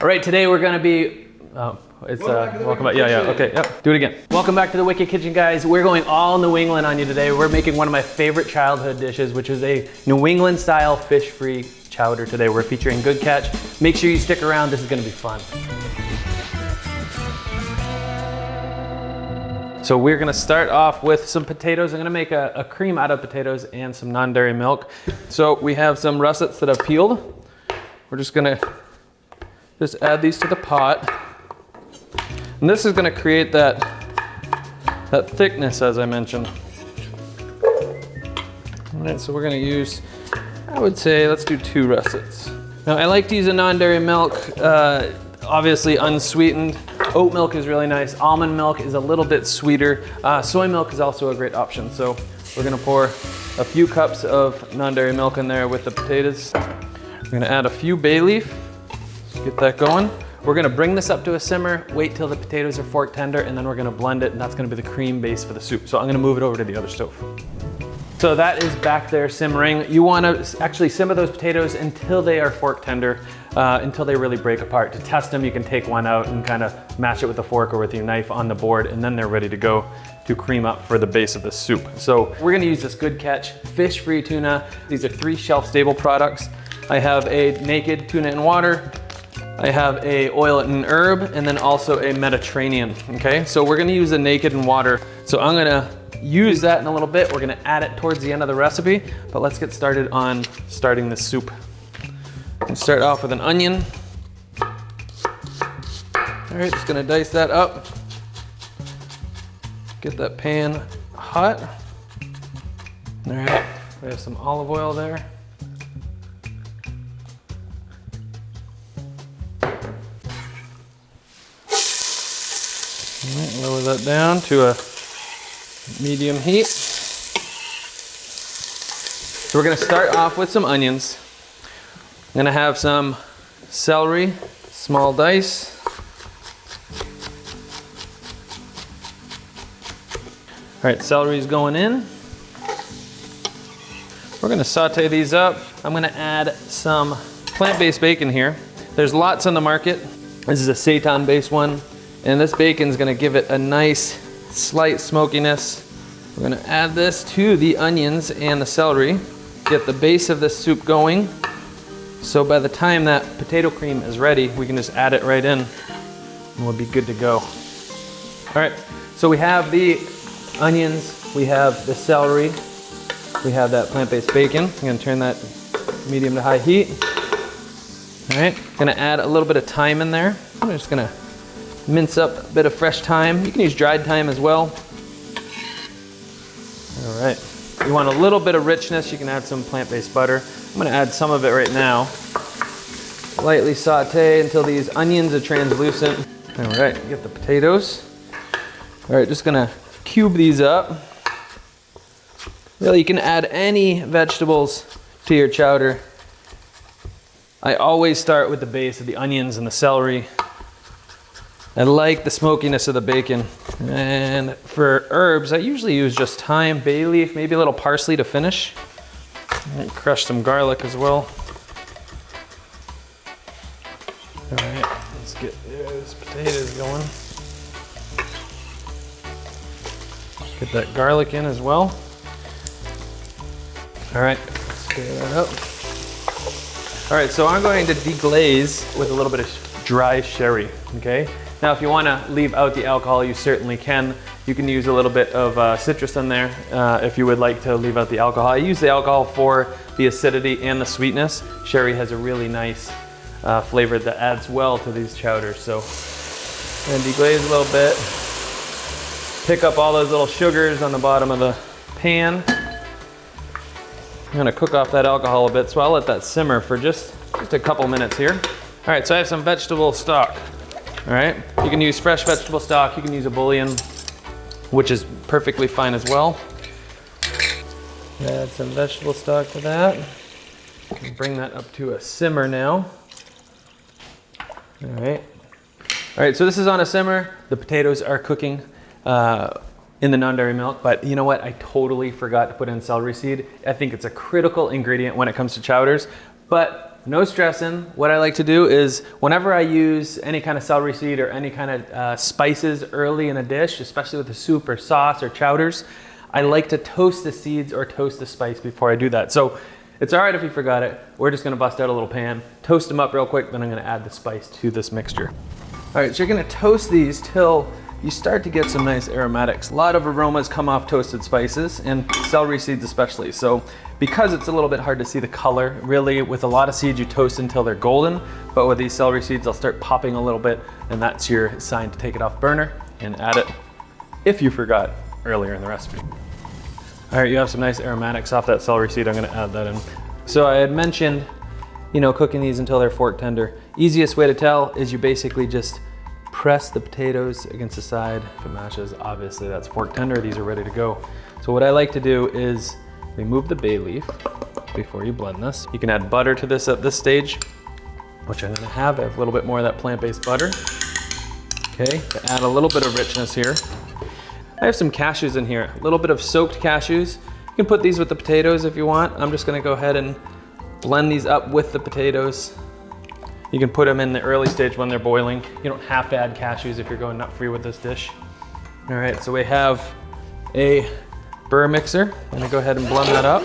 All right, today we're gonna be, welcome back, okay, yep, do it again. Welcome back to the Wicked Kitchen, guys. We're going all New England on you today. We're making one of my favorite childhood dishes, which is a New England-style fish-free chowder today. We're featuring Good Catch. Make sure you stick around, this is gonna be fun. So we're gonna start off with some potatoes. I'm gonna make a cream out of potatoes and some non-dairy milk. So we have some russets that I've peeled. We're just gonna add these to the pot. And this is gonna create that thickness, as I mentioned. All right, so we're gonna use, I would say, let's do 2 russets. Now I like to use a non-dairy milk, obviously unsweetened. Oat milk is really nice. Almond milk is a little bit sweeter. Soy milk is also a great option. So we're gonna pour a few cups of non-dairy milk in there with the potatoes. We're gonna add a few bay leaf. Get that going. We're gonna bring this up to a simmer, wait till the potatoes are fork tender, and then we're gonna blend it, and that's gonna be the cream base for the soup. So I'm gonna move it over to the other stove. So that is back there simmering. You wanna actually simmer those potatoes until they are fork tender, until they really break apart. To test them, you can take one out and kind of mash it with a fork or with your knife on the board, and then they're ready to go to cream up for the base of the soup. So we're gonna use this Good Catch Fish-Free Tuna. These are 3 shelf-stable products. I have a naked tuna in water, I have a oil and herb, and then also a Mediterranean, okay? So we're gonna use the naked in water. So I'm gonna use that in a little bit. We're gonna add it towards the end of the recipe, but let's get started on starting the soup. We'll start off with an onion. All right, just gonna dice that up. Get that pan hot. All right, we have some olive oil there. All right, lower that down to a medium heat. So we're gonna start off with some onions. I'm gonna have some celery, small dice. All right, celery's going in. We're gonna saute these up. I'm gonna add some plant-based bacon here. There's lots on the market. This is a seitan-based one. And this bacon's gonna give it a nice, slight smokiness. We're gonna add this to the onions and the celery. Get the base of this soup going. So by the time that potato cream is ready, we can just add it right in and we'll be good to go. All right, so we have the onions, we have the celery, we have that plant-based bacon. I'm gonna turn that medium to high heat. All right, gonna add a little bit of thyme in there. I'm just gonna mince up a bit of fresh thyme. You can use dried thyme as well. All right, you want a little bit of richness, you can add some plant-based butter. I'm gonna add some of it right now. Lightly saute until these onions are translucent. All right, get the potatoes. All right, just gonna cube these up. Really, you can add any vegetables to your chowder. I always start with the base of the onions and the celery. I like the smokiness of the bacon. And for herbs, I usually use just thyme, bay leaf, maybe a little parsley to finish. And crush some garlic as well. All right, let's get those potatoes going. Get that garlic in as well. All right, let's stir that up. All right, so I'm going to deglaze with a little bit of dry sherry, okay? Now, if you wanna leave out the alcohol, you certainly can. You can use a little bit of citrus in there if you would like to leave out the alcohol. I use the alcohol for the acidity and the sweetness. Sherry has a really nice flavor that adds well to these chowders. So, and deglaze a little bit. Pick up all those little sugars on the bottom of the pan. I'm gonna cook off that alcohol a bit, so I'll let that simmer for just a couple minutes here. All right, so I have some vegetable stock. All right, you can use fresh vegetable stock, you can use a bouillon, which is perfectly fine as well. Add some vegetable stock to that. Bring that up to a simmer now. All right. All right, so this is on a simmer. The potatoes are cooking in the non-dairy milk, but you know what? I totally forgot to put in celery seed. I think it's a critical ingredient when it comes to chowders, but no stressing. What I like to do is whenever I use any kind of celery seed or any kind of spices early in a dish, especially with a soup or sauce or chowders, I like to toast the seeds or toast the spice before I do that. So it's all right if you forgot it. We're just gonna bust out a little pan, toast them up real quick, then I'm gonna add the spice to this mixture. All right, so you're gonna toast these till you start to get some nice aromatics. A lot of aromas come off toasted spices and celery seeds especially. So because it's a little bit hard to see the color, really with a lot of seeds you toast until they're golden, but with these celery seeds they'll start popping a little bit, and that's your sign to take it off burner and add it if you forgot earlier in the recipe. All right, you have some nice aromatics off that celery seed. I'm gonna add that in. So I had mentioned, you know, cooking these until they're fork tender. Easiest way to tell is you basically just press the potatoes against the side. If it mashes, obviously that's fork tender. These are ready to go. So what I like to do is remove the bay leaf before you blend this. You can add butter to this at this stage, which I'm gonna have. I have a little bit more of that plant-based butter. Okay, to add a little bit of richness here. I have some cashews in here, a little bit of soaked cashews. You can put these with the potatoes if you want. I'm just gonna go ahead and blend these up with the potatoes. You can put them in the early stage when they're boiling. You don't have to add cashews if you're going nut-free with this dish. All right, so we have a burr mixer. I'm gonna go ahead and blend that up.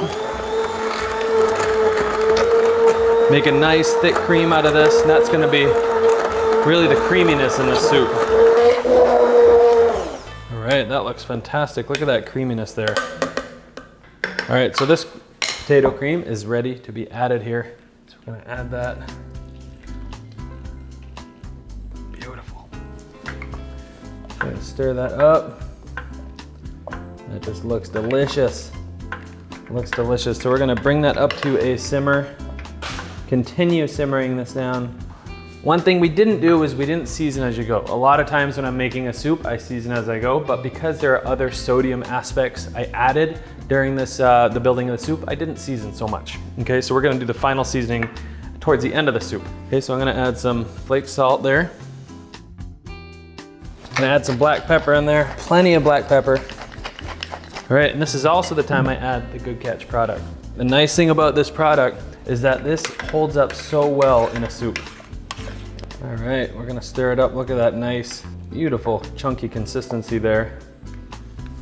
Make a nice thick cream out of this, and that's gonna be really the creaminess in the soup. All right, that looks fantastic. Look at that creaminess there. All right, so this potato cream is ready to be added here. So we're gonna add that. Beautiful. I'm gonna stir that up. That just looks delicious. It looks delicious. So we're gonna bring that up to a simmer. Continue simmering this down. One thing we didn't do is we didn't season as you go. A lot of times when I'm making a soup, I season as I go, but because there are other sodium aspects I added during this, the building of the soup, I didn't season so much. Okay, so we're gonna do the final seasoning towards the end of the soup. Okay, so I'm gonna add some flake salt there. I'm gonna add some black pepper in there, plenty of black pepper. All right, and this is also the time I add the Good Catch product. The nice thing about this product is that this holds up so well in a soup. All right, we're gonna stir it up. Look at that nice, beautiful, chunky consistency there.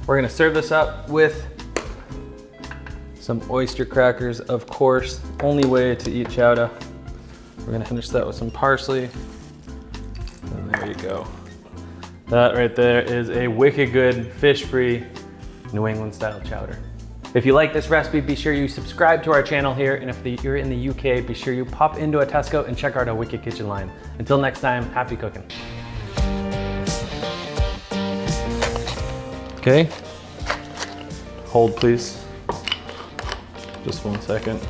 We're gonna serve this up with some oyster crackers, of course. Only way to eat chowder. We're gonna finish that with some parsley. And there you go. That right there is a wicked good fish-free New England-style chowder. If you like this recipe, be sure you subscribe to our channel here, and if you're in the UK, be sure you pop into a Tesco and check out our Wicked Kitchen line. Until next time, happy cooking. Okay, hold please. Just 1 second.